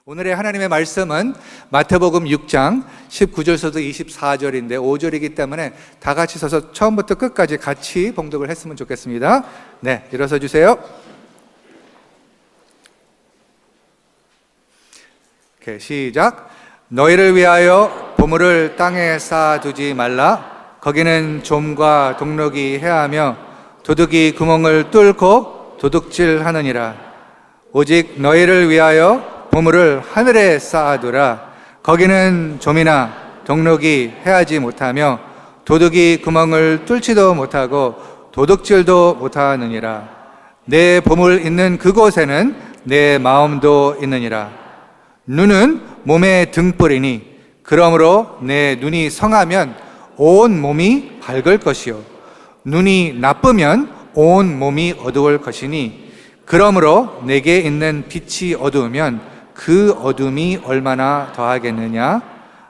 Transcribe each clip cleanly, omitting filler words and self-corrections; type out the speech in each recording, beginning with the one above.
오늘의 하나님의 말씀은 마태복음 6장 19절서도 24절인데 5절이기 때문에 다 같이 서서 처음부터 끝까지 같이 봉독을 했으면 좋겠습니다. 네, 일어서 주세요. 오케이, 시작. 너희를 위하여 보물을 땅에 쌓아두지 말라. 거기는 좀과 동록이 해하며 도둑이 구멍을 뚫고 도둑질하느니라. 오직 너희를 위하여 보물을 하늘에 쌓아두라. 거기는 좀이나 동록이 해하지 못하며 도둑이 구멍을 뚫지도 못하고 도둑질도 못하느니라. 내 보물 있는 그곳에는 내 마음도 있느니라. 눈은 몸의 등불이니 그러므로 내 눈이 성하면 온 몸이 밝을 것이요 눈이 나쁘면 온 몸이 어두울 것이니 그러므로 내게 있는 빛이 어두우면 그 어둠이 얼마나 더하겠느냐.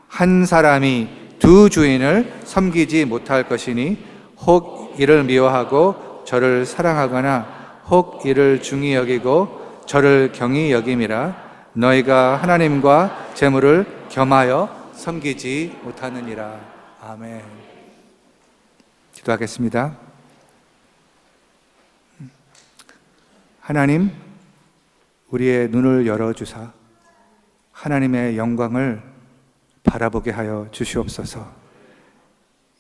한 사람이 두 주인을 섬기지 못할 것이니 혹 이를 미워하고 저를 사랑하거나 혹 이를 중히 여기고 저를 경히 여김이라. 너희가 하나님과 재물을 겸하여 섬기지 못하느니라. 아멘. 기도하겠습니다. 하나님, 우리의 눈을 열어주사 하나님의 영광을 바라보게 하여 주시옵소서.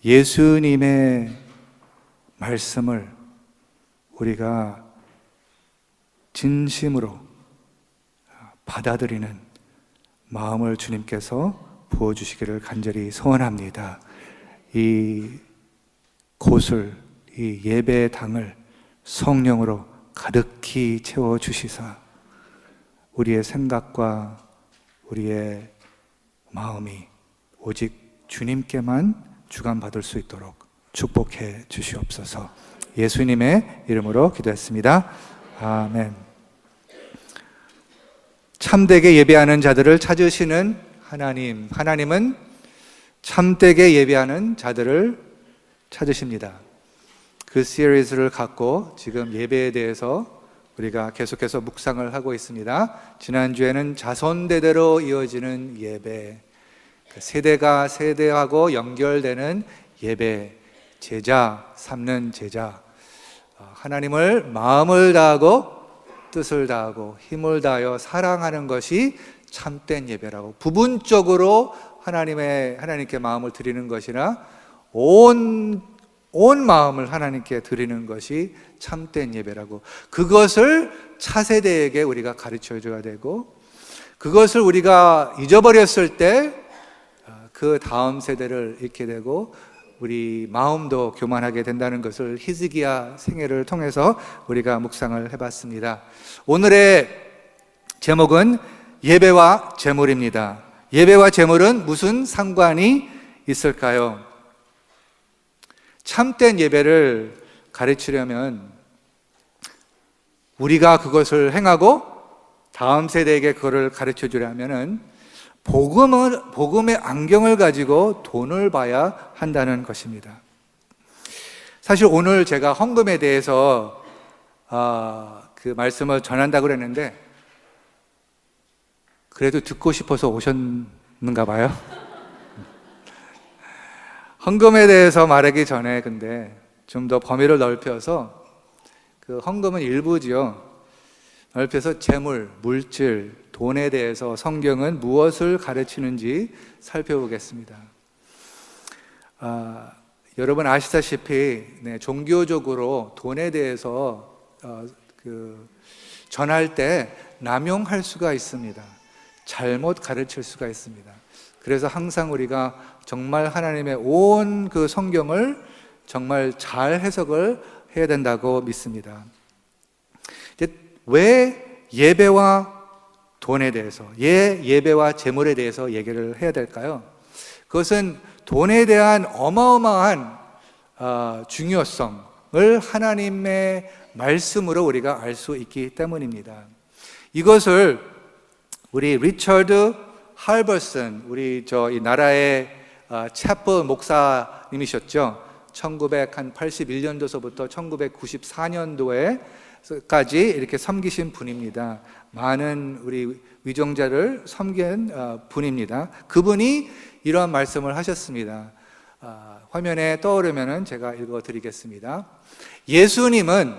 예수님의 말씀을 우리가 진심으로 받아들이는 마음을 주님께서 부어주시기를 간절히 소원합니다. 이 곳을, 이 예배당을 성령으로 가득히 채워주시사 우리의 생각과 우리의 마음이 오직 주님께만 주관받을 수 있도록 축복해 주시옵소서. 예수님의 이름으로 기도했습니다. 아멘. 참되게 예배하는 자들을 찾으시는 하나님, 하나님은 참되게 예배하는 자들을 찾으십니다. 그 시리즈를 갖고 지금 예배에 대해서 우리가 계속해서 묵상을 하고 있습니다. 지난주에는 자손대대로 이어지는 예배, 세대가 세대하고 연결되는 예배, 제자 삼는 제자, 하나님을 마음을 다하고 뜻을 다하고 힘을 다하여 사랑하는 것이 참된 예배라고, 부분적으로 하나님께 마음을 드리는 것이나 온 마음을 하나님께 드리는 것이 참된 예배라고, 그것을 차세대에게 우리가 가르쳐 줘야 되고, 그것을 우리가 잊어버렸을 때 그 다음 세대를 잃게 되고 우리 마음도 교만하게 된다는 것을 히스기야 생애를 통해서 우리가 묵상을 해봤습니다. 오늘의 제목은 예배와 재물입니다. 예배와 재물은 무슨 상관이 있을까요? 참된 예배를 가르치려면 우리가 그것을 행하고 다음 세대에게 그것을 가르쳐 주려면은 복음의 안경을 가지고 돈을 봐야 한다는 것입니다. 사실 오늘 제가 헌금에 대해서 그 말씀을 전한다고 그랬는데 그래도 듣고 싶어서 오셨는가 봐요. 헌금에 대해서 말하기 전에 근데 좀 더 범위를 넓혀서, 그 헌금은 일부지요. 넓혀서 재물, 물질, 돈에 대해서 성경은 무엇을 가르치는지 살펴보겠습니다. 여러분 아시다시피 종교적으로 돈에 대해서 전할 때 남용할 수가 있습니다. 잘못 가르칠 수가 있습니다. 그래서 항상 우리가 정말 하나님의 온 그 성경을 정말 잘 해석을 해야 된다고 믿습니다. 왜 예배와 돈에 대해서, 예배와 재물에 대해서 얘기를 해야 될까요? 그것은 돈에 대한 어마어마한 중요성을 하나님의 말씀으로 우리가 알 수 있기 때문입니다. 이것을 우리 리처드 할버슨, 우리 이 나라의 채플 목사님이셨죠. 1981년도서부터 1994년도에까지 이렇게 섬기신 분입니다. 많은 우리 위정자를 섬긴 분입니다. 그분이 이러한 말씀을 하셨습니다. 화면에 떠오르면 제가 읽어드리겠습니다. 예수님은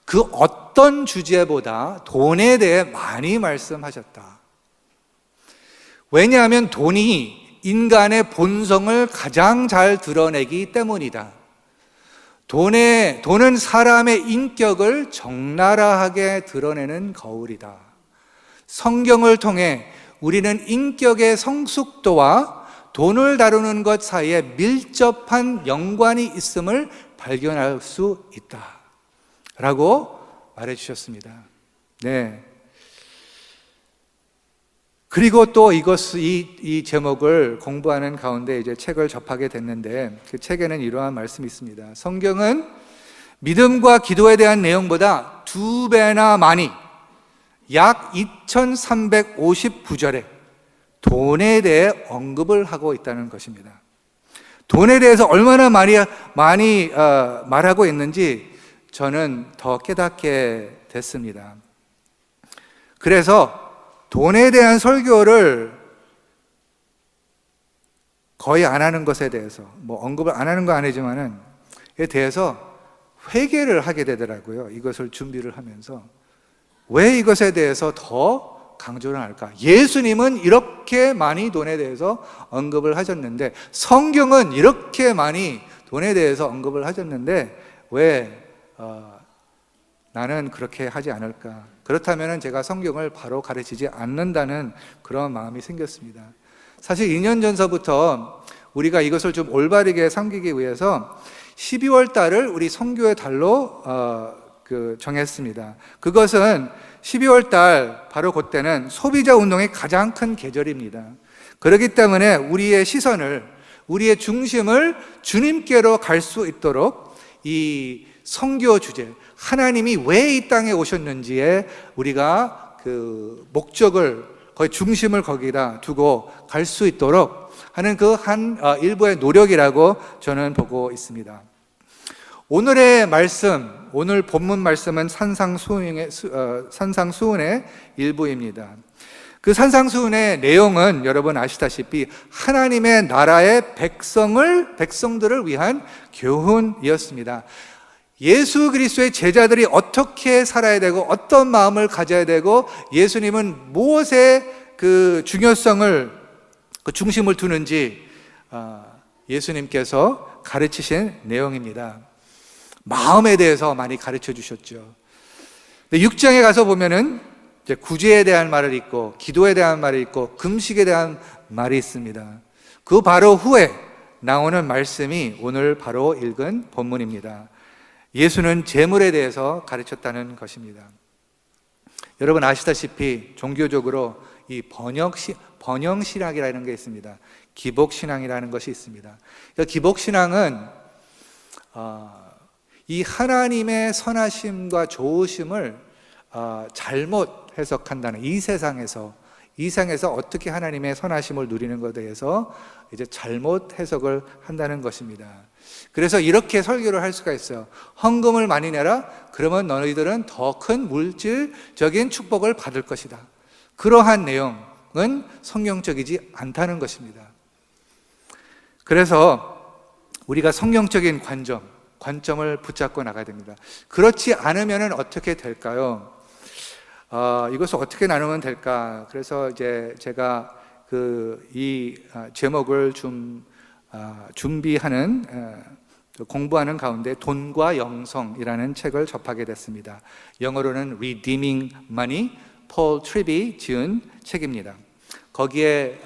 그 어떤 주제보다 돈에 대해 많이 말씀하셨다. 왜냐하면 돈이 인간의 본성을 가장 잘 드러내기 때문이다. 돈은 사람의 인격을 적나라하게 드러내는 거울이다. 성경을 통해 우리는 인격의 성숙도와 돈을 다루는 것 사이에 밀접한 연관이 있음을 발견할 수 있다 라고 말해 주셨습니다. 네. 그리고 또 이 제목을 공부하는 가운데 이제 책을 접하게 됐는데, 그 책에는 이러한 말씀이 있습니다. 성경은 믿음과 기도에 대한 내용보다 2배나 많이, 약 2350구절에 돈에 대해 언급을 하고 있다는 것입니다. 돈에 대해서 얼마나 많이 말하고 있는지 저는 더 깨닫게 됐습니다. 그래서 돈에 대한 설교를 거의 안 하는 것에 대해서, 언급을 안 하는 건 아니지만은, 에 대해서 회개를 하게 되더라고요. 이것을 준비를 하면서. 왜 이것에 대해서 더 강조를 할까? 예수님은 이렇게 많이 돈에 대해서 언급을 하셨는데, 성경은 이렇게 많이 돈에 대해서 언급을 하셨는데, 왜 나는 그렇게 하지 않을까? 그렇다면 제가 성경을 바로 가르치지 않는다는 그런 마음이 생겼습니다. 사실 2년 전서부터 우리가 이것을 좀 올바르게 섬기기 위해서 12월 달을 우리 선교의 달로 정했습니다. 그것은 12월 달 바로 그때는 소비자 운동의 가장 큰 계절입니다. 그렇기 때문에 우리의 시선을, 우리의 중심을 주님께로 갈 수 있도록 이 선교 주제, 하나님이 왜 이 땅에 오셨는지에 우리가 그 목적을, 거의 중심을 거기다 두고 갈 수 있도록 하는 그 일부의 노력이라고 저는 보고 있습니다. 오늘의 말씀, 오늘 본문 말씀은 산상수훈의 일부입니다. 그 산상수훈의 내용은 여러분 아시다시피 하나님의 나라의 백성들을 위한 교훈이었습니다. 예수 그리스도의 제자들이 어떻게 살아야 되고 어떤 마음을 가져야 되고 예수님은 무엇에 그 중요성을, 그 중심을 두는지 예수님께서 가르치신 내용입니다. 마음에 대해서 많이 가르쳐 주셨죠. 6장에 가서 보면은 이제 구제에 대한 말을 있고 기도에 대한 말이 있고 금식에 대한 말이 있습니다. 그 바로 후에 나오는 말씀이 오늘 바로 읽은 본문입니다. 예수는 재물에 대해서 가르쳤다는 것입니다. 여러분 아시다시피 종교적으로 이 번영신학이라는 게 있습니다. 기복신앙이라는 것이 있습니다. 그러니까 기복신앙은 이 하나님의 선하심과 좋으심을 잘못 해석한다는, 이 세상에서 어떻게 하나님의 선하심을 누리는 것에 대해서 이제 잘못 해석을 한다는 것입니다. 그래서 이렇게 설교를 할 수가 있어요. 헌금을 많이 내라. 그러면 너희들은 더 큰 물질적인 축복을 받을 것이다. 그러한 내용은 성경적이지 않다는 것입니다. 그래서 우리가 성경적인 관점을 붙잡고 나가야 됩니다. 그렇지 않으면 어떻게 될까요? 이것을 어떻게 나누면 될까? 그래서 이제 제가 이 제목을 좀 공부하는 가운데 돈과 영성이라는 책을 접하게 됐습니다. 영어로는 Redeeming Money, 폴 트립이 지은 책입니다. 거기에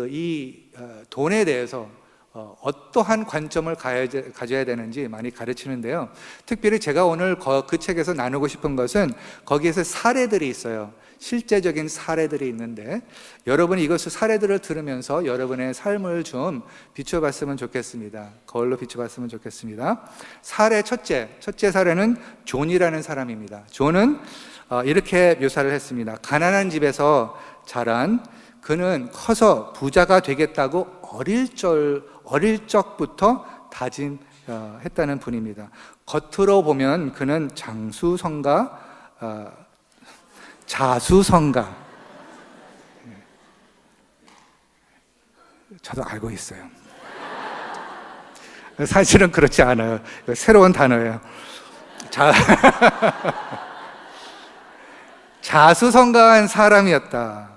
이 돈에 대해서 어떠한 관점을 가져야 되는지 많이 가르치는데요. 특별히 제가 오늘 그 책에서 나누고 싶은 것은 거기에서 사례들이 있어요. 실제적인 사례들이 있는데 여러분이 이것을 사례들을 들으면서 여러분의 삶을 좀 비춰봤으면 좋겠습니다. 거울로 비춰봤으면 좋겠습니다. 첫째 사례는 존이라는 사람입니다. 존은 이렇게 묘사를 했습니다. 가난한 집에서 자란 그는 커서 부자가 되겠다고 어릴 적부터 다짐했다는 분입니다. 겉으로 보면 그는 자수성가. 저도 알고 있어요. 사실은 그렇지 않아요. 새로운 단어예요. 자수성가한 사람이었다.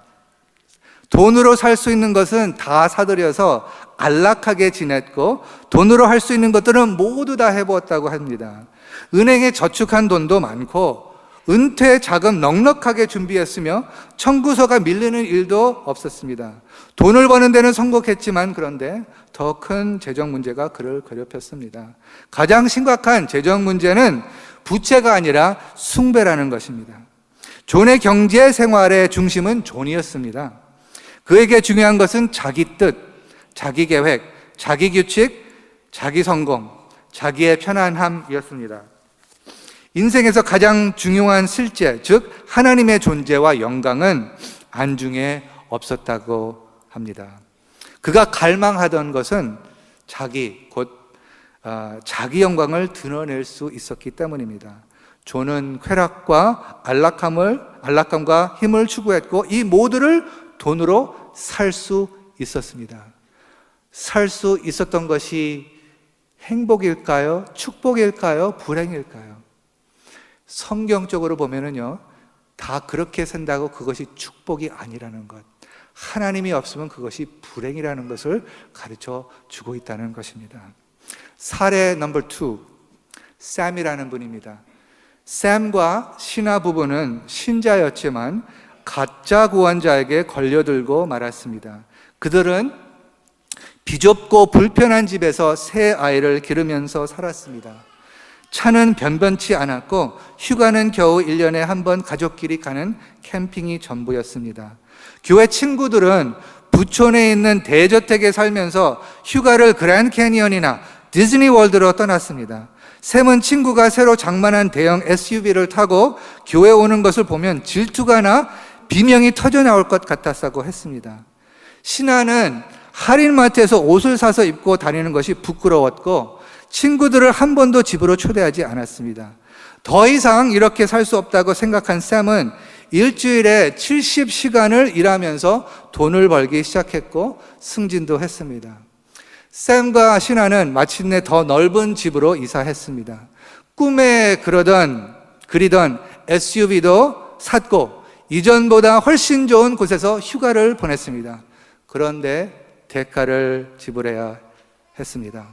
돈으로 살 수 있는 것은 다 사들여서 안락하게 지냈고, 돈으로 할 수 있는 것들은 모두 다 해보았다고 합니다. 은행에 저축한 돈도 많고, 은퇴 자금 넉넉하게 준비했으며 청구서가 밀리는 일도 없었습니다. 돈을 버는 데는 성공했지만, 그런데 더 큰 재정 문제가 그를 괴롭혔습니다. 가장 심각한 재정 문제는 부채가 아니라 숭배라는 것입니다. 존의 경제 생활의 중심은 존이었습니다. 그에게 중요한 것은 자기 뜻, 자기 계획, 자기 규칙, 자기 성공, 자기의 편안함이었습니다. 인생에서 가장 중요한 실제, 즉 하나님의 존재와 영광은 안중에 없었다고 합니다. 그가 갈망하던 것은 자기 영광을 드러낼 수 있었기 때문입니다. 존은 쾌락과 안락함과 힘을 추구했고, 이 모두를 돈으로 살 수 있었습니다. 살 수 있었던 것이 행복일까요? 축복일까요? 불행일까요? 성경적으로 보면은요, 다 그렇게 산다고 그것이 축복이 아니라는 것, 하나님이 없으면 그것이 불행이라는 것을 가르쳐 주고 있다는 것입니다. 사례 넘버 2, 샘이라는 분입니다. 샘과 시나 부부는 신자였지만 가짜 구원자에게 걸려들고 말았습니다. 그들은 비좁고 불편한 집에서 세 아이를 기르면서 살았습니다. 차는 변변치 않았고, 휴가는 겨우 1년에 한 번 가족끼리 가는 캠핑이 전부였습니다. 교회 친구들은 부촌에 있는 대저택에 살면서 휴가를 그랜드 캐니언이나 디즈니 월드로 떠났습니다. 샘은 친구가 새로 장만한 대형 SUV를 타고 교회 오는 것을 보면 질투가 나 비명이 터져 나올 것 같았다고 했습니다. 신하는 할인마트에서 옷을 사서 입고 다니는 것이 부끄러웠고, 친구들을 한 번도 집으로 초대하지 않았습니다. 더 이상 이렇게 살 수 없다고 생각한 샘은 일주일에 70시간을 일하면서 돈을 벌기 시작했고, 승진도 했습니다. 샘과 신하는 마침내 더 넓은 집으로 이사했습니다. 꿈에 그리던 SUV도 샀고, 이전보다 훨씬 좋은 곳에서 휴가를 보냈습니다. 그런데 대가를 지불해야 했습니다.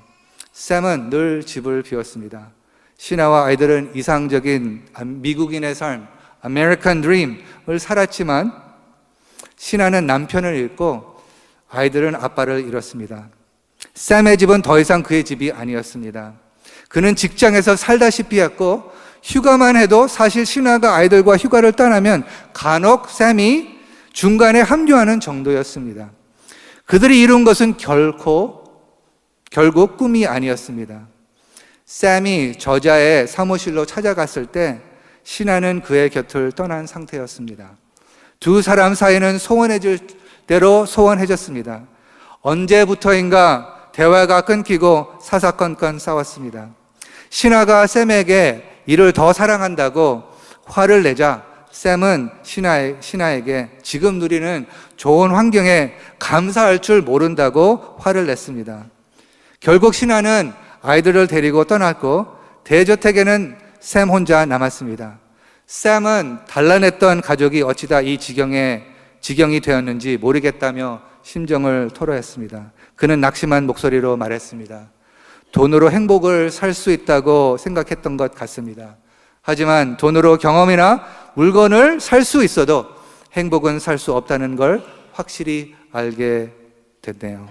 샘은 늘 집을 비웠습니다. 신하와 아이들은 이상적인 미국인의 삶, 아메리칸 드림을 살았지만, 신하는 남편을 잃고 아이들은 아빠를 잃었습니다. 샘의 집은 더 이상 그의 집이 아니었습니다. 그는 직장에서 살다시피 했고, 휴가만 해도 사실 신하가 아이들과 휴가를 떠나면 간혹 샘이 중간에 합류하는 정도였습니다. 그들이 이룬 것은 결국 꿈이 아니었습니다. 샘이 저자의 사무실로 찾아갔을 때 신하는 그의 곁을 떠난 상태였습니다. 두 사람 사이는 소원해질 대로 소원해졌습니다. 언제부터인가 대화가 끊기고 사사건건 싸웠습니다. 신하가 샘에게 이를 더 사랑한다고 화를 내자 샘은 신하에게 지금 누리는 좋은 환경에 감사할 줄 모른다고 화를 냈습니다. 결국 신하는 아이들을 데리고 떠났고, 대저택에는 샘 혼자 남았습니다. 샘은 단란했던 가족이 어찌다 이 지경이 되었는지 모르겠다며 심정을 토로했습니다. 그는 낙심한 목소리로 말했습니다. 돈으로 행복을 살 수 있다고 생각했던 것 같습니다. 하지만 돈으로 경험이나 물건을 살 수 있어도 행복은 살 수 없다는 걸 확실히 알게 됐네요.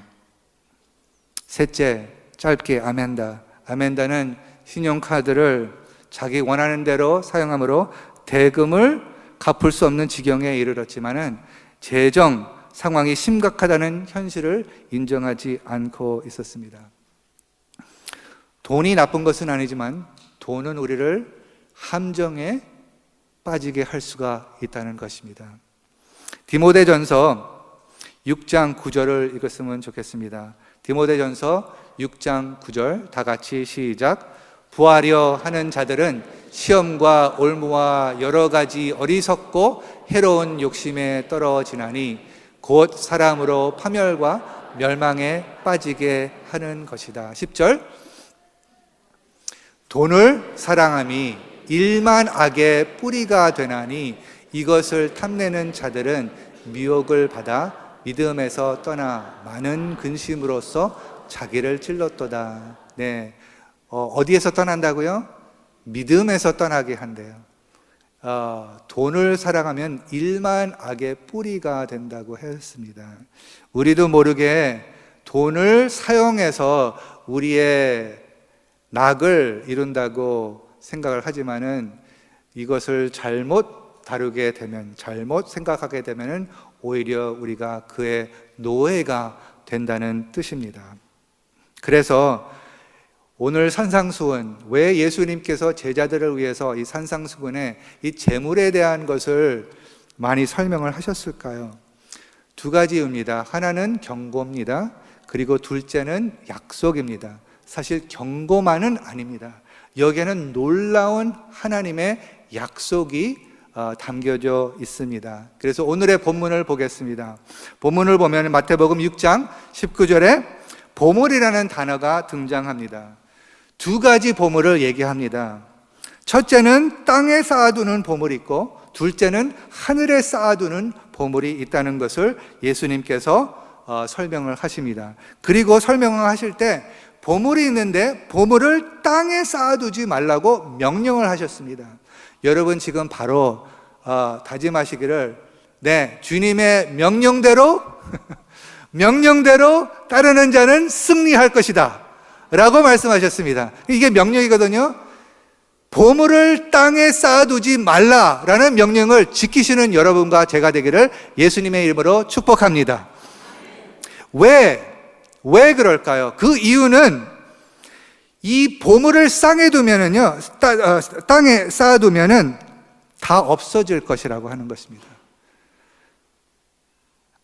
셋째, 짧게 아멘다. 아멘다는 신용카드를 자기 원하는 대로 사용함으로 대금을 갚을 수 없는 지경에 이르렀지만은 재정 상황이 심각하다는 현실을 인정하지 않고 있었습니다. 돈이 나쁜 것은 아니지만 돈은 우리를 함정에 빠지게 할 수가 있다는 것입니다. 디모데전서 6장 9절을 읽었으면 좋겠습니다. 디모데전서 6장 9절 다 같이 시작. 구하려 하는 자들은 시험과 올무와 여러 가지 어리석고 해로운 욕심에 떨어지나니 곧 사람으로 파멸과 멸망에 빠지게 하는 것이다. 10절, 돈을 사랑함이 일만 악의 뿌리가 되나니 이것을 탐내는 자들은 미혹을 받아 믿음에서 떠나 많은 근심으로써 자기를 찔렀도다. 네, 어디에서 떠난다고요? 믿음에서 떠나게 한대요. 돈을 사랑하면 일만 악의 뿌리가 된다고 했습니다. 우리도 모르게 돈을 사용해서 우리의 낙을 이룬다고 생각을 하지만은 이것을 잘못 다루게 되면, 잘못 생각하게 되면은 오히려 우리가 그의 노예가 된다는 뜻입니다. 그래서 오늘 산상수훈, 왜 예수님께서 제자들을 위해서 이 산상수훈에 이 재물에 대한 것을 많이 설명을 하셨을까요? 두 가지입니다. 하나는 경고입니다. 그리고 둘째는 약속입니다. 사실 경고만은 아닙니다. 여기에는 놀라운 하나님의 약속이 담겨져 있습니다. 그래서 오늘의 본문을 보겠습니다. 본문을 보면 마태복음 6장 19절에 보물이라는 단어가 등장합니다. 두 가지 보물을 얘기합니다. 첫째는 땅에 쌓아두는 보물이 있고, 둘째는 하늘에 쌓아두는 보물이 있다는 것을 예수님께서 설명을 하십니다. 그리고 설명을 하실 때 보물이 있는데 보물을 땅에 쌓아두지 말라고 명령을 하셨습니다. 여러분 지금 바로 다짐하시기를, 네, 주님의 명령대로 명령대로 따르는 자는 승리할 것이다 라고 말씀하셨습니다. 이게 명령이거든요. 보물을 땅에 쌓아두지 말라라는 명령을 지키시는 여러분과 제가 되기를 예수님의 이름으로 축복합니다. 왜 그럴까요? 그 이유는 이 보물을 땅에 쌓아두면은 다 없어질 것이라고 하는 것입니다.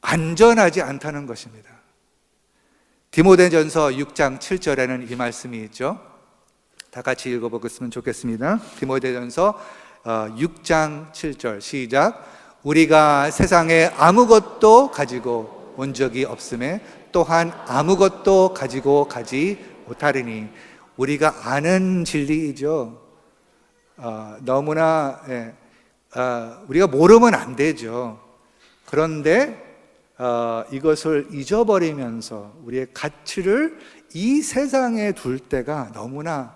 안전하지 않다는 것입니다. 디모데전서 6장 7절에는 이 말씀이 있죠. 다 같이 읽어보겠으면 좋겠습니다. 디모데전서 6장 7절 시작. 우리가 세상에 아무것도 가지고 온 적이 없음에 또한 아무것도 가지고 가지 못하리니. 우리가 아는 진리이죠. 너무나 우리가 모르면 안 되죠. 그런데 이것을 잊어버리면서 우리의 가치를 이 세상에 둘 때가 너무나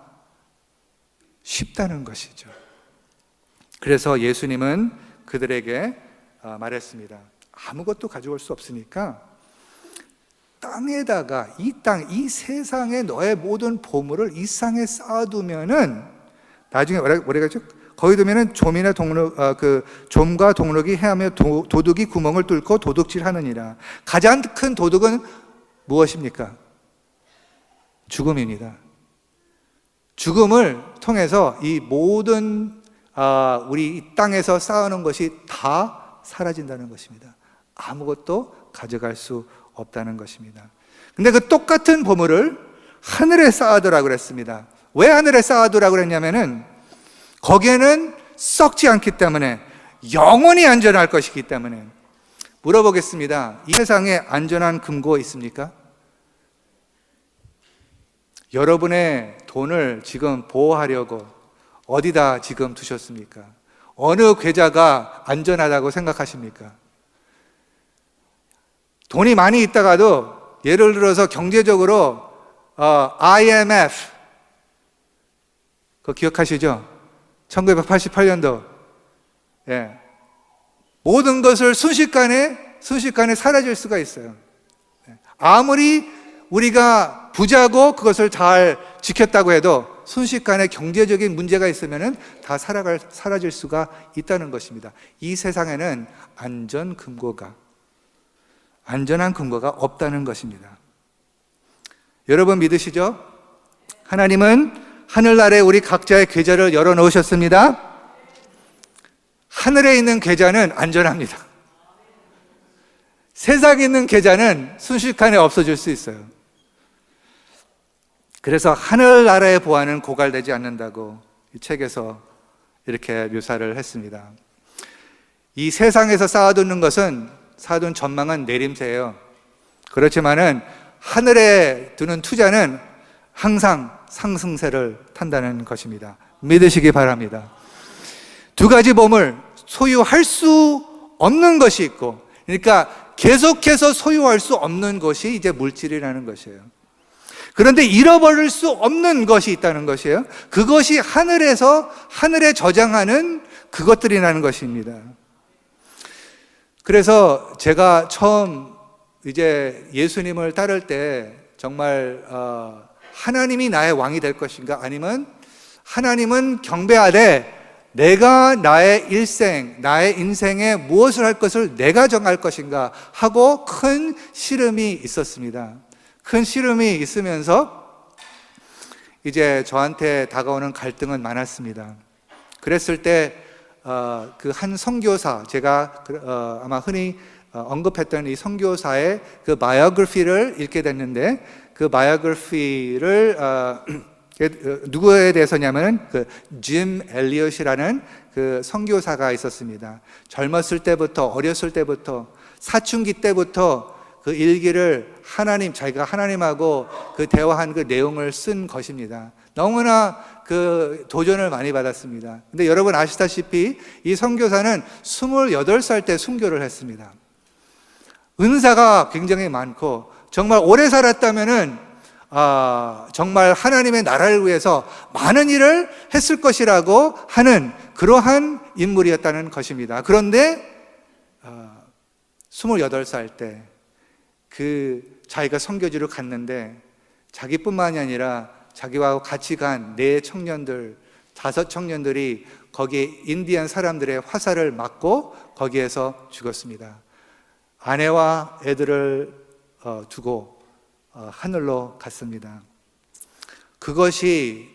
쉽다는 것이죠. 그래서 예수님은 그들에게 말했습니다. 아무것도 가져올 수 없으니까 땅에다가 이 세상에 너의 모든 보물을 이 땅에 쌓아두면은 나중에 뭐라 그랬죠? 거기 두면은 좀이나 좀과 동록이 해하며 도둑이 구멍을 뚫고 도둑질하느니라. 가장 큰 도둑은 무엇입니까? 죽음입니다. 죽음을 통해서 이 모든 우리 이 땅에서 쌓아놓은 것이 다 사라진다는 것입니다. 아무것도 가져갈 수 없다는 것입니다. 근데 그 똑같은 보물을 하늘에 쌓아두라고 그랬습니다. 왜 하늘에 쌓아두라고 그랬냐면은 거기에는 썩지 않기 때문에, 영원히 안전할 것이기 때문에. 물어보겠습니다. 이 세상에 안전한 금고 있습니까? 여러분의 돈을 지금 보호하려고 어디다 지금 두셨습니까? 어느 계좌가 안전하다고 생각하십니까? 돈이 많이 있다가도 예를 들어서 경제적으로 IMF 그거 기억하시죠? 1988년도 모든 것을 순식간에 사라질 수가 있어요. 아무리 우리가 부자고 그것을 잘 지켰다고 해도 순식간에 경제적인 문제가 있으면 다 사라질 수가 있다는 것입니다. 이 세상에는 안전한 금고가 없다는 것입니다. 여러분 믿으시죠? 하나님은 하늘나라에 우리 각자의 계좌를 열어놓으셨습니다. 하늘에 있는 계좌는 안전합니다. 세상에 있는 계좌는 순식간에 없어질 수 있어요. 그래서 하늘나라의 보화는 고갈되지 않는다고 이 책에서 이렇게 묘사를 했습니다. 이 세상에서 쌓아두는 전망은 내림세예요. 그렇지만은 하늘에 두는 투자는 항상 상승세를 탄다는 것입니다. 믿으시기 바랍니다. 두 가지 보물, 소유할 수 없는 것이 있고, 그러니까 계속해서 소유할 수 없는 것이 이제 물질이라는 것이에요. 그런데 잃어버릴 수 없는 것이 있다는 것이에요. 그것이 하늘에 저장하는 그것들이라는 것입니다. 그래서 제가 처음 이제 예수님을 따를 때 정말 하나님이 나의 왕이 될 것인가, 아니면 하나님은 경배하되 내가 나의 인생에 무엇을 할 것을 내가 정할 것인가 하고 큰 씨름이 있었습니다. 큰 씨름이 있으면서 이제 저한테 다가오는 갈등은 많았습니다. 그랬을 때 그 한 선교사, 제가 아마 흔히 언급했던 이 선교사의 그 바이오그래피를 읽게 됐는데, 그 바이오그래피를 누구에 대해서냐면 그 짐 엘리엇이라는 그 선교사가 있었습니다. 젊었을 때부터, 어렸을 때부터, 사춘기 때부터 그 일기를 자기가 하나님하고 그 대화한 그 내용을 쓴 것입니다. 너무나 그 도전을 많이 받았습니다. 근데 여러분 아시다시피 이 선교사는 28살 때 순교를 했습니다. 은사가 굉장히 많고 정말 오래 살았다면은 정말 하나님의 나라를 위해서 많은 일을 했을 것이라고 하는 그러한 인물이었다는 것입니다. 그런데 28살 때 자기가 선교지로 갔는데 자기뿐만이 아니라 자기와 같이 간 5 청년들이 거기에 인디안 사람들의 화살을 맞고 거기에서 죽었습니다. 아내와 애들을 두고 하늘로 갔습니다. 그것이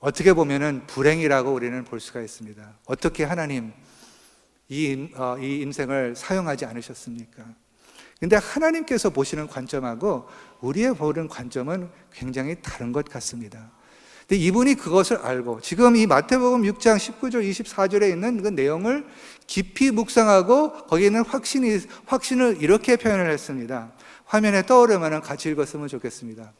어떻게 보면은 불행이라고 우리는 볼 수가 있습니다. 어떻게 하나님 이 인생을 사용하지 않으셨습니까? 근데 하나님께서 보시는 관점하고 우리의 보는 관점은 굉장히 다른 것 같습니다. 근데 이분이 그것을 알고 지금 이 마태복음 6장 19절 24절에 있는 그 내용을 깊이 묵상하고 거기에 있는 확신을 이렇게 표현을 했습니다. 화면에 떠오르면 같이 읽었으면 좋겠습니다.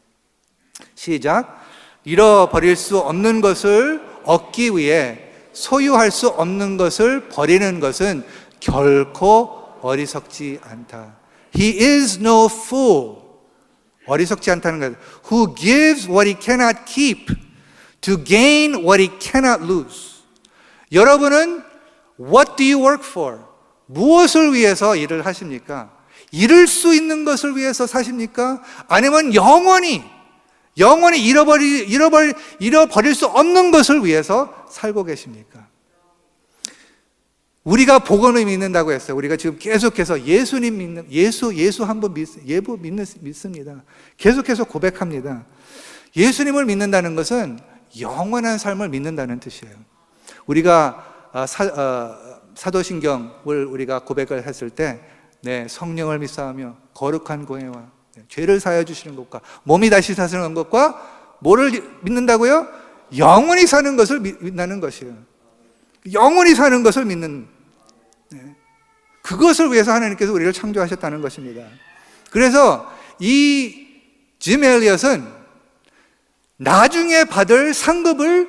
시작. 잃어버릴 수 없는 것을 얻기 위해 소유할 수 없는 것을 버리는 것은 결코 어리석지 않다. He is no fool. 어리석지 않다는 것. Who gives what he cannot keep to gain what he cannot lose. 여러분은 what do you work for? 무엇을 위해서 일을 하십니까? 잃을 수 있는 것을 위해서 사십니까? 아니면 영원히 잃어버릴 수 없는 것을 위해서 살고 계십니까? 우리가 복음을 믿는다고 했어요. 우리가 지금 계속해서 예수님 믿는, 예수 한 분 믿습니다. 계속해서 고백합니다. 예수님을 믿는다는 것은 영원한 삶을 믿는다는 뜻이에요. 우리가 사도신경을 우리가 고백을 했을 때, 네, 성령을 믿사하며 거룩한 공예와 죄를 사하여 주시는 것과 몸이 다시 사시는 것과 뭐를 믿는다고요? 영원히 사는 것을 믿는 것이에요. 영원히 사는 것을 믿는, 그것을 위해서 하나님께서 우리를 창조하셨다는 것입니다. 그래서 이 짐 엘리엇은 나중에 받을 상급을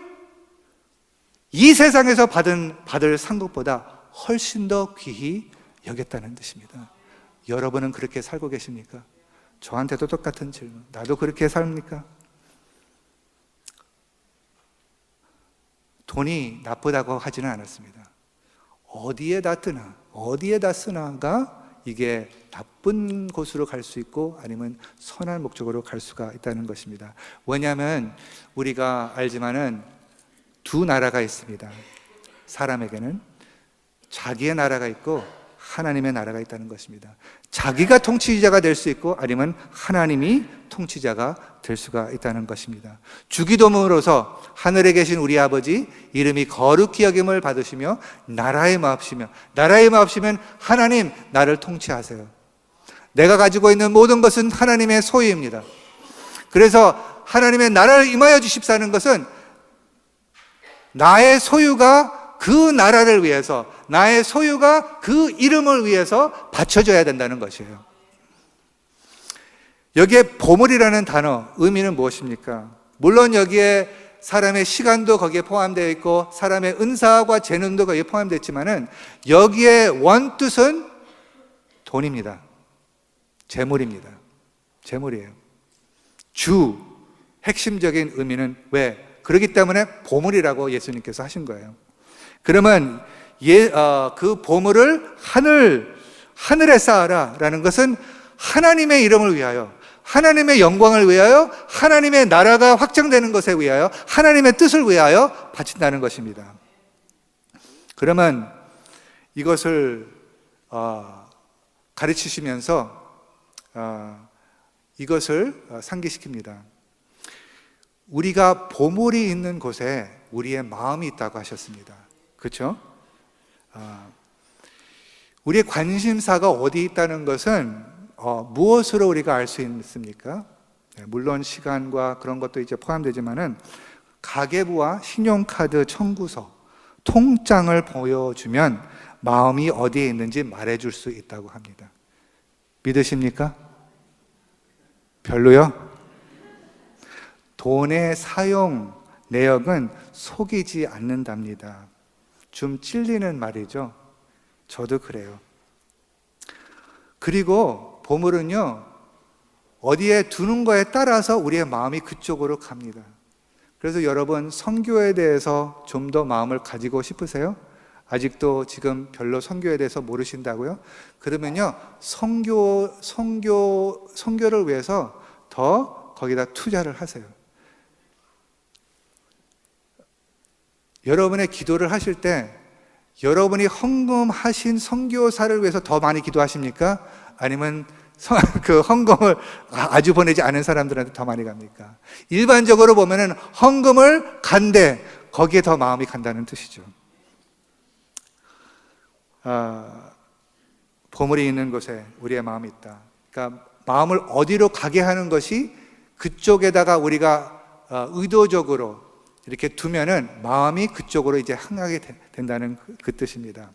이 세상에서 받을 상급보다 훨씬 더 귀히 여겼다는 뜻입니다. 여러분은 그렇게 살고 계십니까? 저한테도 똑같은 질문. 나도 그렇게 삽니까? 돈이 나쁘다고 하지는 않았습니다. 어디에다 쓰나가 이게 나쁜 곳으로 갈 수 있고 아니면 선한 목적으로 갈 수가 있다는 것입니다. 왜냐하면 우리가 알지만은 두 나라가 있습니다. 사람에게는 자기의 나라가 있고 하나님의 나라가 있다는 것입니다. 자기가 통치자가 될 수 있고 아니면 하나님이 통치자가 될 수가 있다는 것입니다. 주기도문으로서 하늘에 계신 우리 아버지 이름이 거룩히 여김을 받으시며 나라의 마옵시면 하나님 나를 통치하세요. 내가 가지고 있는 모든 것은 하나님의 소유입니다. 그래서 하나님의 나라를 임하여 주십사는 것은 나의 소유가 그 나라를 위해서, 나의 소유가 그 이름을 위해서 바쳐져야 된다는 것이에요. 여기에 보물이라는 단어, 의미는 무엇입니까? 물론 여기에 사람의 시간도 거기에 포함되어 있고 사람의 은사와 재능도 거기에 포함되어 있지만은 여기에 원뜻은 돈입니다. 재물입니다. 재물이에요. 주, 핵심적인 의미는 왜? 그렇기 때문에 보물이라고 예수님께서 하신 거예요. 그러면 그 보물을 하늘에 쌓아라 라는 것은 하나님의 이름을 위하여, 하나님의 영광을 위하여, 하나님의 나라가 확장되는 것에 위하여, 하나님의 뜻을 위하여 바친다는 것입니다. 그러면 이것을 가르치시면서 이것을 상기시킵니다. 우리가 보물이 있는 곳에 우리의 마음이 있다고 하셨습니다. 그렇죠? 우리의 관심사가 어디 있다는 것은 무엇으로 우리가 알 수 있습니까? 물론 시간과 그런 것도 이제 포함되지만은 가계부와 신용카드 청구서, 통장을 보여주면 마음이 어디에 있는지 말해줄 수 있다고 합니다. 믿으십니까? 별로요? 돈의 사용 내역은 속이지 않는답니다. 좀 찔리는 말이죠. 저도 그래요. 그리고 보물은요, 어디에 두는 거에 따라서 우리의 마음이 그쪽으로 갑니다. 그래서 여러분, 선교에 대해서 좀 더 마음을 가지고 싶으세요? 아직도 지금 별로 선교에 대해서 모르신다고요? 그러면요, 선교를 위해서 더 거기다 투자를 하세요. 여러분의 기도를 하실 때 여러분이 헌금하신 선교사를 위해서 더 많이 기도하십니까? 아니면 그 헌금을 아주 보내지 않은 사람들한테 더 많이 갑니까? 일반적으로 보면은 헌금을 간대, 거기에 더 마음이 간다는 뜻이죠. 보물이 있는 곳에 우리의 마음이 있다. 그러니까 마음을 어디로 가게 하는 것이 그쪽에다가 우리가 의도적으로 이렇게 두면은 마음이 그쪽으로 이제 향하게 된다는 그 뜻입니다.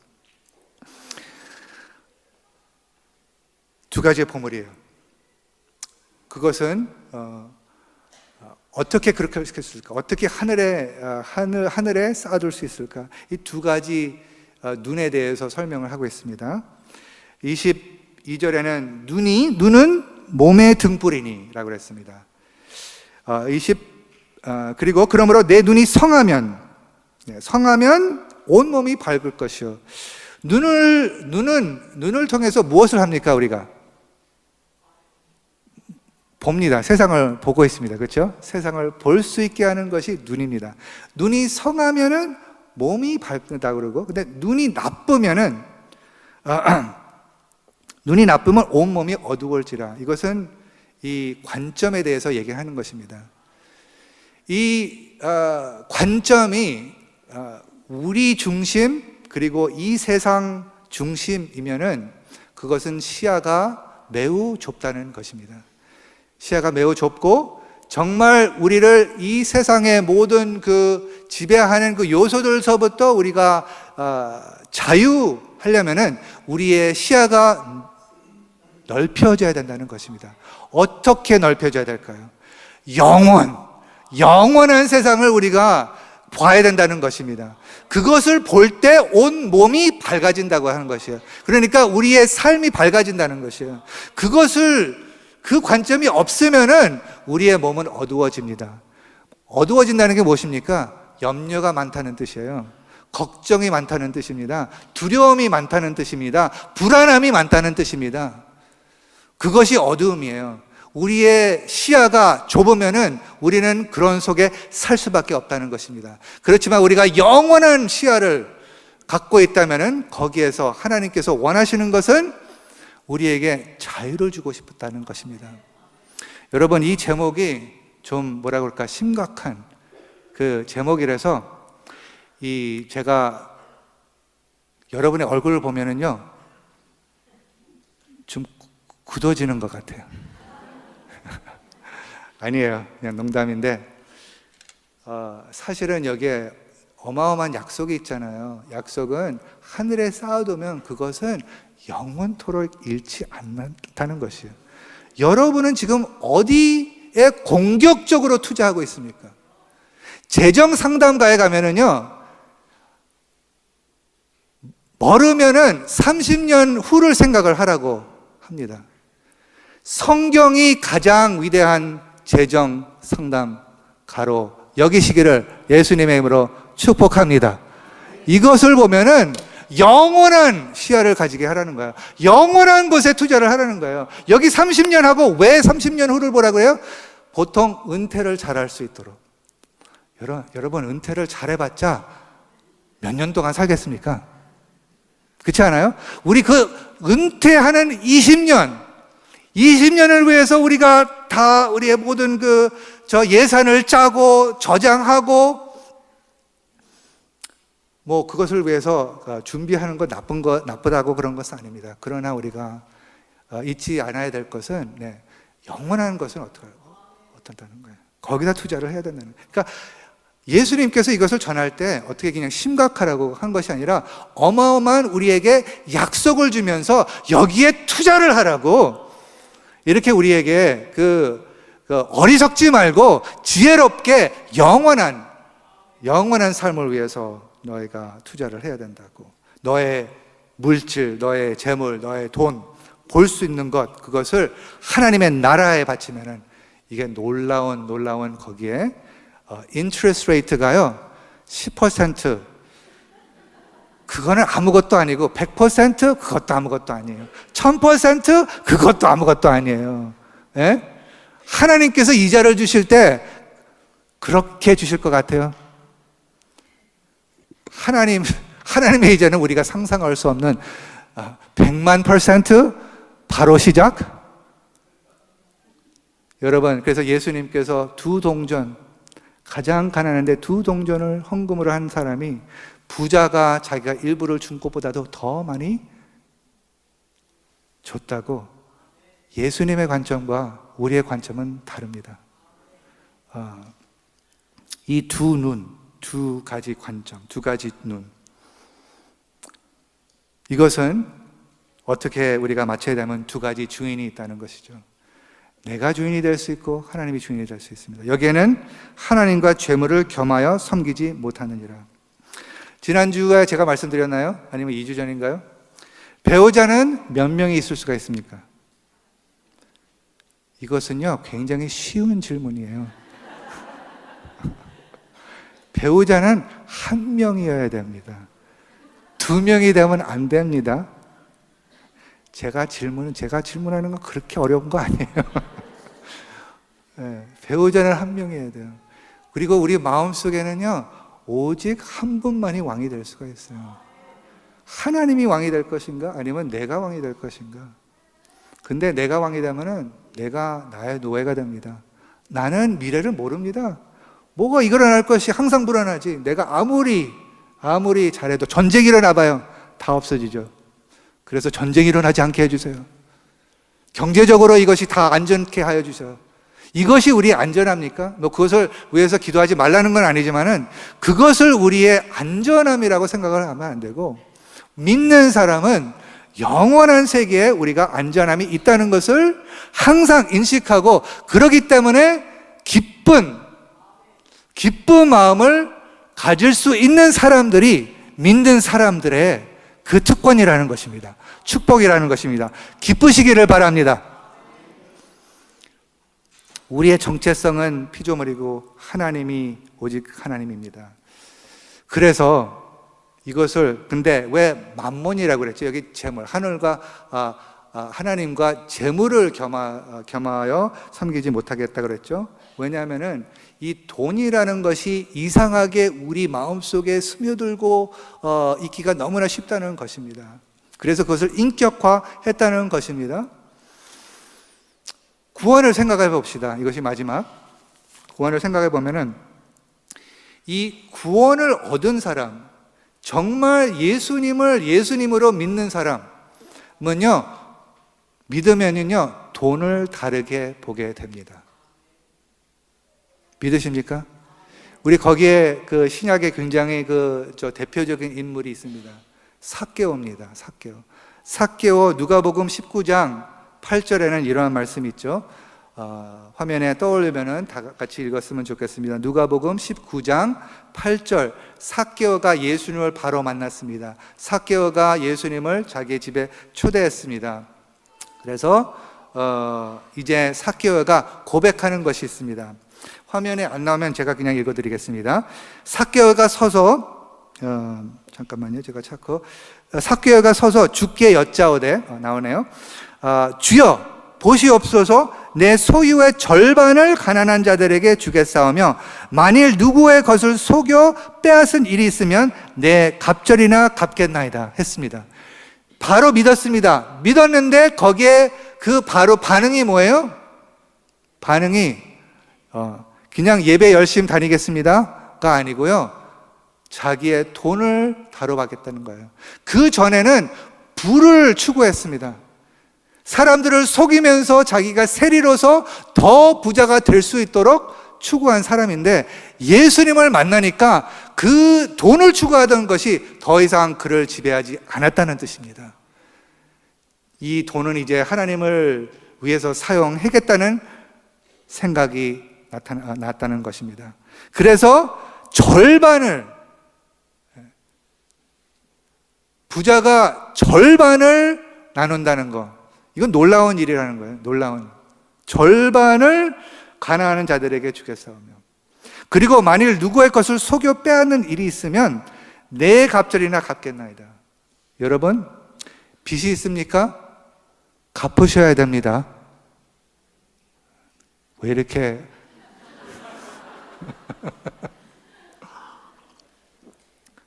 두 가지의 보물이에요. 그것은 어떻게 그렇게 할 수 있을까? 어떻게 하늘에 쌓아둘 수 있을까? 이 두 가지 눈에 대해서 설명을 하고 있습니다. 22절에는 눈은 몸의 등불이니 라고 그랬습니다. 그리고 그러므로 내 눈이 성하면 온몸이 밝을 것이요. 눈을 통해서 무엇을 합니까? 우리가 봅니다. 세상을 보고 있습니다. 그렇죠? 세상을 볼 수 있게 하는 것이 눈입니다. 눈이 성하면은 몸이 밝다 그러고, 근데 눈이 나쁘면 온몸이 어두워질지라. 이것은 이 관점에 대해서 얘기하는 것입니다. 이 관점이 우리 중심 그리고 이 세상 중심이면은 그것은 시야가 매우 좁다는 것입니다. 시야가 매우 좁고 정말 우리를 이 세상의 모든 그 지배하는 그 요소들서부터 우리가 자유하려면은 우리의 시야가 넓혀져야 된다는 것입니다. 어떻게 넓혀져야 될까요? 영원한 세상을 우리가 봐야 된다는 것입니다. 그것을 볼 때 온 몸이 밝아진다고 하는 것이에요. 그러니까 우리의 삶이 밝아진다는 것이에요. 그 관점이 없으면은 우리의 몸은 어두워집니다. 어두워진다는 게 무엇입니까? 염려가 많다는 뜻이에요. 걱정이 많다는 뜻입니다. 두려움이 많다는 뜻입니다. 불안함이 많다는 뜻입니다. 그것이 어두움이에요. 우리의 시야가 좁으면은 우리는 그런 속에 살 수밖에 없다는 것입니다. 그렇지만 우리가 영원한 시야를 갖고 있다면은 거기에서 하나님께서 원하시는 것은 우리에게 자유를 주고 싶다는 것입니다. 여러분, 이 제목이 좀 뭐라 그럴까 심각한 그 제목이라서 제가 여러분의 얼굴을 보면은요 좀 굳어지는 것 같아요. 아니에요. 그냥 농담인데 사실은 여기에 어마어마한 약속이 있잖아요. 약속은 하늘에 쌓아두면 그것은 영원토록 잃지 않는다는 것이에요. 여러분은 지금 어디에 공격적으로 투자하고 있습니까? 재정 상담가에 가면은요, 멀으면은 30년 후를 생각을 하라고 합니다. 성경이 가장 위대한 재정 상담가로 여기시기를 예수님의 이름으로 축복합니다. 이것을 보면은 영원한 시야를 가지게 하라는 거예요. 영원한 것에 투자를 하라는 거예요. 여기 30년 하고 왜 30년 후를 보라고 해요? 보통 은퇴를 잘할 수 있도록. 여러분 은퇴를 잘해봤자 몇 년 동안 살겠습니까? 그렇지 않아요? 우리 그 은퇴하는 20년을 위해서 우리가 다 우리의 모든 예산을 짜고 저장하고 그것을 위해서 준비하는 건 나쁘다고 그런 것은 아닙니다. 그러나 우리가 잊지 않아야 될 것은 영원한 것은 어떻다는 거예요. 거기다 투자를 해야 된다는 거예요. 그러니까 예수님께서 이것을 전할 때 어떻게 그냥 심각하라고 한 것이 아니라 어마어마한 우리에게 약속을 주면서 여기에 투자를 하라고 이렇게 우리에게 어리석지 말고 지혜롭게 영원한 삶을 위해서 너희가 투자를 해야 된다고. 너의 물질, 너의 재물, 너의 돈, 볼 수 있는 것, 그것을 하나님의 나라에 바치면은 이게 놀라운 거기에 interest rate가요 10%, 그거는 아무것도 아니고 100% 그것도 아무것도 아니에요. 1000% 그것도 아무것도 아니에요. 예? 하나님께서 이자를 주실 때 그렇게 주실 것 같아요? 하나님의 이자는 우리가 상상할 수 없는 100만% 바로 시작? 여러분, 그래서 예수님께서 가장 가난한데 2동전을 헌금으로 한 사람이 부자가 자기가 일부를 준 것보다도 더 많이 줬다고. 예수님의 관점과 우리의 관점은 다릅니다. 이 두 가지 관점, 두 가지 눈, 이것은 어떻게 우리가 맞춰야 되면 두 가지 주인이 있다는 것이죠. 내가 주인이 될 수 있고 하나님이 주인이 될 수 있습니다. 여기에는 하나님과 재물을 겸하여 섬기지 못하느니라. 지난주에 제가 말씀드렸나요? 아니면 2주 전인가요? 배우자는 몇 명이 있을 수가 있습니까? 이것은요 굉장히 쉬운 질문이에요. 배우자는 한 명이어야 됩니다. 2명이 되면 안 됩니다. 제가 질문하는 건 그렇게 어려운 거 아니에요. 네, 배우자는 한 명이어야 돼요. 그리고 우리 마음속에는요 오직 한 분만이 왕이 될 수가 있어요. 하나님이 왕이 될 것인가 아니면 내가 왕이 될 것인가. 근데 내가 왕이 되면은 내가 나의 노예가 됩니다. 나는 미래를 모릅니다. 뭐가 일어날 것이 항상 불안하지. 내가 아무리 잘해도 전쟁이 일어나 봐요. 다 없어지죠. 그래서 전쟁이 일어나지 않게 해주세요. 경제적으로 이것이 다 안전케 하여 주세요. 이것이 우리의 안전합니까? 그것을 위해서 기도하지 말라는 건 아니지만은 그것을 우리의 안전함이라고 생각을 하면 안 되고, 믿는 사람은 영원한 세계에 우리가 안전함이 있다는 것을 항상 인식하고, 그러기 때문에 기쁜 마음을 가질 수 있는 사람들이 믿는 사람들의 그 특권이라는 것입니다. 축복이라는 것입니다. 기쁘시기를 바랍니다. 우리의 정체성은 피조물이고 하나님이 오직 하나님입니다. 그래서 이것을, 근데 왜 만몬이라고 그랬죠? 여기 재물, 하나님과 재물을 겸하여 섬기지 못하겠다 그랬죠? 왜냐하면은 이 돈이라는 것이 이상하게 우리 마음속에 스며들고 있기가 너무나 쉽다는 것입니다. 그래서 그것을 인격화했다는 것입니다. 구원을 생각해 봅시다. 이것이 마지막. 구원을 생각해 보면은 이 구원을 얻은 사람, 정말 예수님을 예수님으로 믿는 사람은요, 믿으면은요 돈을 다르게 보게 됩니다. 믿으십니까? 우리 거기에 그 신약에 굉장히 대표적인 인물이 있습니다. 삭개오입니다. 삭개오 누가복음 19장 8절에는 이러한 말씀이 있죠. 화면에 떠올리면은 다 같이 읽었으면 좋겠습니다. 누가복음 19장 8절. 삭개오가 예수님을 바로 만났습니다. 삭개오가 예수님을 자기 집에 초대했습니다. 그래서 이제 삭개오가 고백하는 것이 있습니다. 화면에 안 나오면 제가 그냥 읽어드리겠습니다. 삭개오가 서서 잠깐만요. 제가 찾고 삭개오가 서서 주께 여짜오되 나오네요. 주여 보시옵소서 내 소유의 절반을 가난한 자들에게 주겠사오며 만일 누구의 것을 속여 빼앗은 일이 있으면 내 갑절이나 갚겠나이다 했습니다. 바로 믿었습니다. 믿었는데 거기에 바로 반응이 뭐예요? 반응이 그냥 예배 열심히 다니겠습니다가 아니고요, 자기의 돈을 다뤄받겠다는 거예요. 그 전에는 부를 추구했습니다. 사람들을 속이면서 자기가 세리로서 더 부자가 될 수 있도록 추구한 사람인데, 예수님을 만나니까 그 돈을 추구하던 것이 더 이상 그를 지배하지 않았다는 뜻입니다. 이 돈은 이제 하나님을 위해서 사용하겠다는 생각이 나타나는 것입니다. 그래서 절반을, 부자가 절반을 나눈다는 거, 이건 놀라운 일이라는 거예요. 놀라운. 절반을 가난한 자들에게 주겠사오며, 그리고 만일 누구의 것을 속여 빼앗는 일이 있으면 내 갑절이나 갚겠나이다. 여러분, 빚이 있습니까? 갚으셔야 됩니다. 왜 이렇게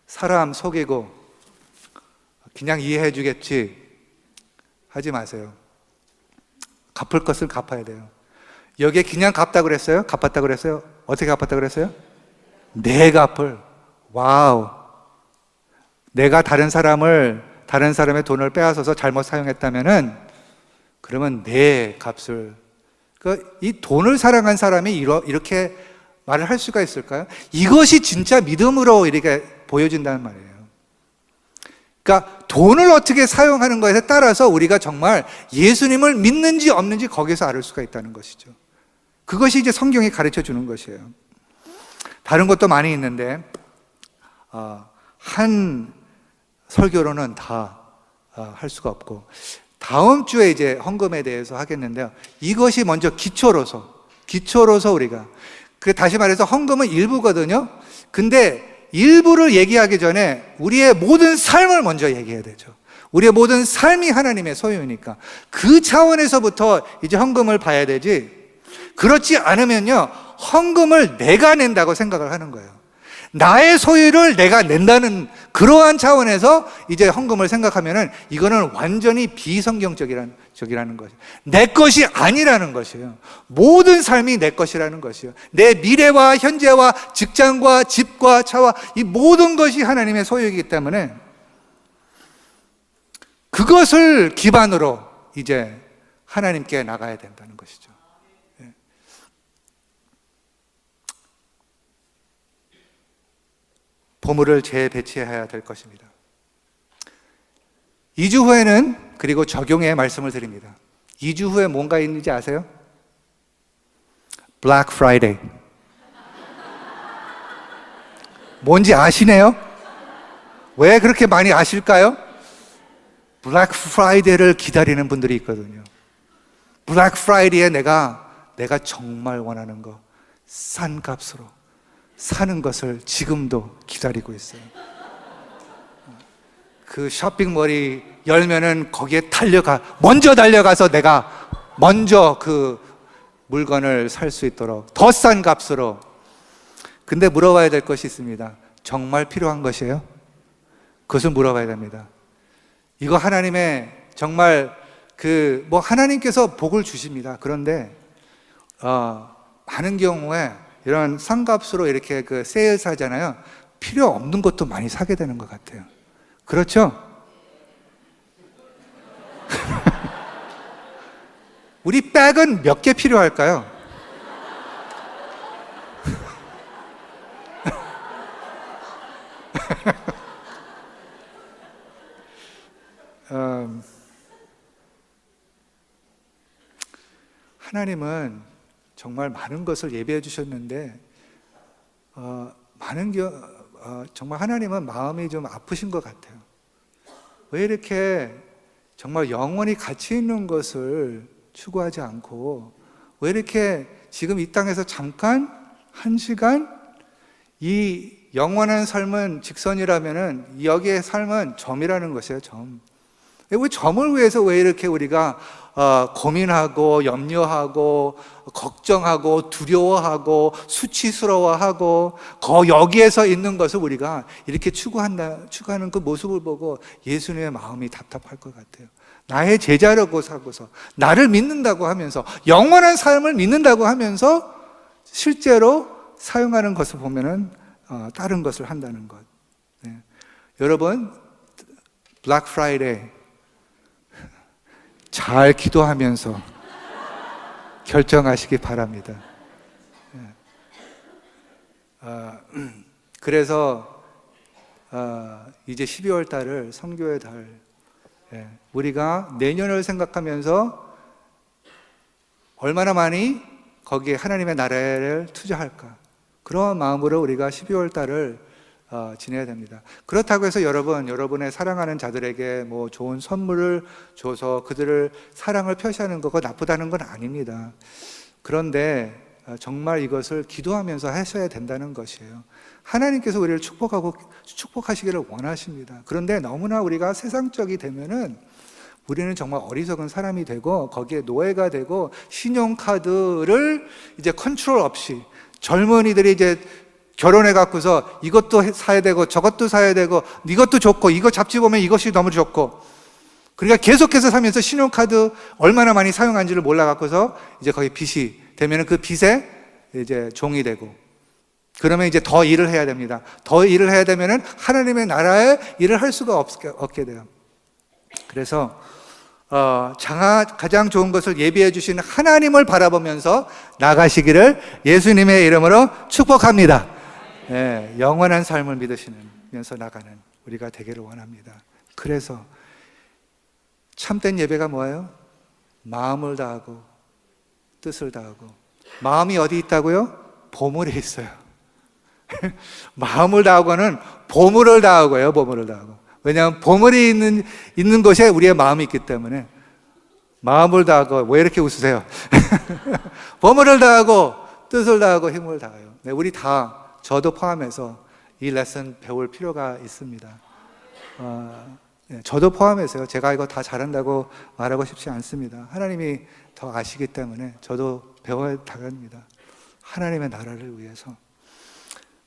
사람 속이고 그냥 이해해 주겠지 하지 마세요. 갚을 것은 갚아야 돼요. 여기에 그냥 갚다 그랬어요? 갚았다 그랬어요? 어떻게 갚았다 그랬어요? 내 갚을. 와우. 내가 다른 사람의 돈을 빼앗아서 잘못 사용했다면은, 그러면 내 값을, 이 돈을 사랑한 사람이 이렇게 말을 할 수가 있을까요? 이것이 진짜 믿음으로 이렇게 보여진다는 말이에요. 그러니까 돈을 어떻게 사용하는 것에 따라서 우리가 정말 예수님을 믿는지 없는지 거기서 알 수가 있다는 것이죠. 그것이 이제 성경이 가르쳐 주는 것이에요. 다른 것도 많이 있는데 한 설교로는 다 할 수가 없고, 다음 주에 이제 헌금에 대해서 하겠는데요, 이것이 먼저 기초로서 우리가, 다시 말해서 헌금은 일부거든요. 근데 일부를 얘기하기 전에 우리의 모든 삶을 먼저 얘기해야 되죠. 우리의 모든 삶이 하나님의 소유니까 그 차원에서부터 이제 헌금을 봐야 되지, 그렇지 않으면요, 헌금을 내가 낸다고 생각을 하는 거예요. 나의 소유를 내가 낸다는 그러한 차원에서 이제 헌금을 생각하면은 이거는 완전히 비성경적이라는 것이에요. 내 것이 아니라는 것이에요. 모든 삶이 내 것이라는 것이에요. 내 미래와 현재와 직장과 집과 차와 이 모든 것이 하나님의 소유이기 때문에 그것을 기반으로 이제 하나님께 나가야 된다는 것이죠. 보물을 재배치해야 될 것입니다. 2주 후에는, 그리고 적용의 말씀을 드립니다. 2주 후에 뭔가 있는지 아세요? Black Friday. 뭔지 아시네요? 왜 그렇게 많이 아실까요? Black Friday를 기다리는 분들이 있거든요. Black Friday에 내가 정말 원하는 거 싼 값으로 사는 것을 지금도 기다리고 있어요. 그 쇼핑몰이 열면은 거기에 먼저 달려가서 내가 먼저 그 물건을 살 수 있도록 더 싼 값으로. 근데 물어봐야 될 것이 있습니다. 정말 필요한 것이에요? 그것을 물어봐야 됩니다. 이거 하나님의 정말 하나님께서 복을 주십니다. 그런데 많은 경우에 이런 싼값으로 이렇게 세일 사잖아요. 필요 없는 것도 많이 사게 되는 것 같아요. 그렇죠? 우리 백은 몇 개 필요할까요? 하나님은 정말 많은 것을 예비해 주셨는데 정말 하나님은 마음이 좀 아프신 것 같아요. 왜 이렇게 정말 영원히 가치 있는 것을 추구하지 않고 왜 이렇게 지금 이 땅에서 잠깐 한 시간 이 영원한 삶은 직선이라면은 여기의 삶은 점이라는 것이에요. 점. 왜 점을 위해서 왜 이렇게 우리가 고민하고 염려하고 걱정하고 두려워하고 수치스러워하고 여기에서 있는 것을 우리가 이렇게 추구하는 그 모습을 보고 예수님의 마음이 답답할 것 같아요. 나의 제자라고 사고서 나를 믿는다고 하면서 영원한 삶을 믿는다고 하면서 실제로 사용하는 것을 보면은 다른 것을 한다는 것. 네. 여러분 블랙 프라이데이 잘 기도하면서 결정하시기 바랍니다. 그래서 이제 12월 달을 선교의 달, 우리가 내년을 생각하면서 얼마나 많이 거기에 하나님의 나라를 투자할까, 그런 마음으로 우리가 12월 달을 지내야 됩니다. 그렇다고 해서 여러분의 사랑하는 자들에게 뭐 좋은 선물을 줘서 그들을 사랑을 표시하는 거가 나쁘다는 건 아닙니다. 그런데 정말 이것을 기도하면서 하셔야 된다는 것이에요. 하나님께서 우리를 축복하시기를 원하십니다. 그런데 너무나 우리가 세상적이 되면은 우리는 정말 어리석은 사람이 되고 거기에 노예가 되고 신용카드를 이제 컨트롤 없이, 젊은이들이 이제 결혼해 갖고서 이것도 사야 되고 저것도 사야 되고 이것도 좋고 이거 잡지 보면 이것이 너무 좋고, 그러니까 계속해서 사면서 신용카드 얼마나 많이 사용한지를 몰라 갖고서 이제 거기 빚이 되면은 그 빚에 이제 종이 되고, 그러면 이제 더 일을 해야 됩니다. 더 일을 해야 되면은 하나님의 나라에 일을 할 수가 없게 돼요. 그래서 가장 좋은 것을 예비해 주시는 하나님을 바라보면서 나가시기를 예수님의 이름으로 축복합니다. 네, 영원한 삶을 믿으시면서 나가는 우리가 되기를 원합니다. 그래서 참된 예배가 뭐예요? 마음을 다하고 뜻을 다하고. 마음이 어디 있다고요? 보물에 있어요. 마음을 다하고는 보물을 다하고요. 보물을 다하고. 왜냐하면 보물이 있는 곳에 우리의 마음이 있기 때문에. 마음을 다하고. 왜 이렇게 웃으세요? 보물을 다하고 뜻을 다하고 힘을 다해요. 네, 우리 다, 저도 포함해서 이 레슨 배울 필요가 있습니다. 저도 포함해서요. 제가 이거 다 잘한다고 말하고 싶지 않습니다. 하나님이 더 아시기 때문에 저도 배워야 당합니다. 하나님의 나라를 위해서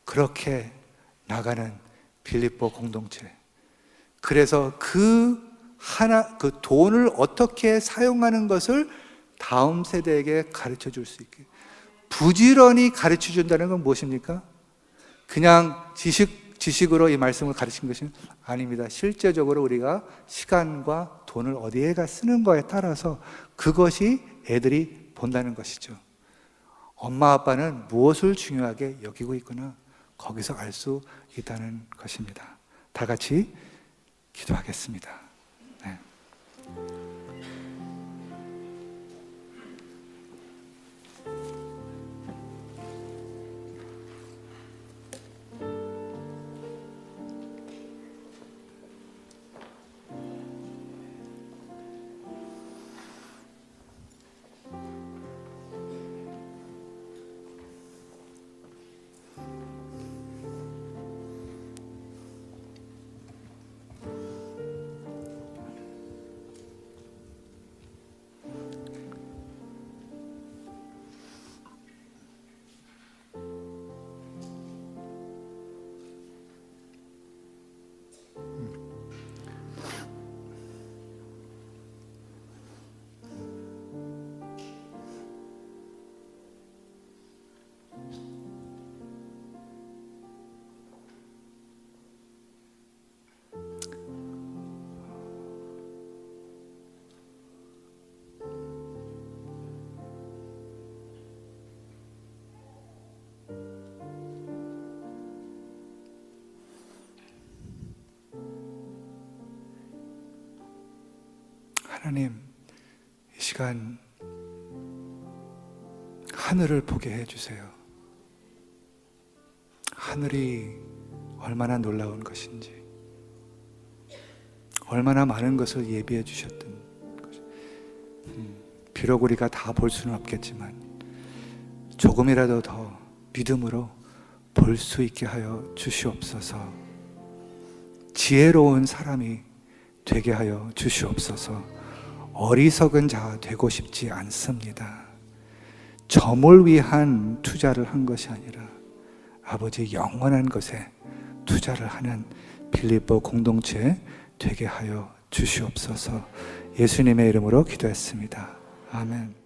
그렇게 나가는 빌립보 공동체. 그래서 그 돈을 어떻게 사용하는 것을 다음 세대에게 가르쳐 줄 수 있게, 부지런히 가르쳐 준다는 건 무엇입니까? 그냥 지식으로 이 말씀을 가르친 것이 아닙니다. 실제적으로 우리가 시간과 돈을 어디에가 쓰는 거에 따라서 그것이 애들이 본다는 것이죠. 엄마 아빠는 무엇을 중요하게 여기고 있구나, 거기서 알 수 있다는 것입니다. 다 같이 기도하겠습니다. 네. 하나님, 이 시간 하늘을 보게 해주세요. 하늘이 얼마나 놀라운 것인지, 얼마나 많은 것을 예비해 주셨던 것이. 비록 우리가 다 볼 수는 없겠지만 조금이라도 더 믿음으로 볼 수 있게 하여 주시옵소서. 지혜로운 사람이 되게 하여 주시옵소서. 어리석은 자 되고 싶지 않습니다. 점을 위한 투자를 한 것이 아니라 아버지 영원한 것에 투자를 하는 빌립보 공동체 되게 하여 주시옵소서. 예수님의 이름으로 기도했습니다. 아멘.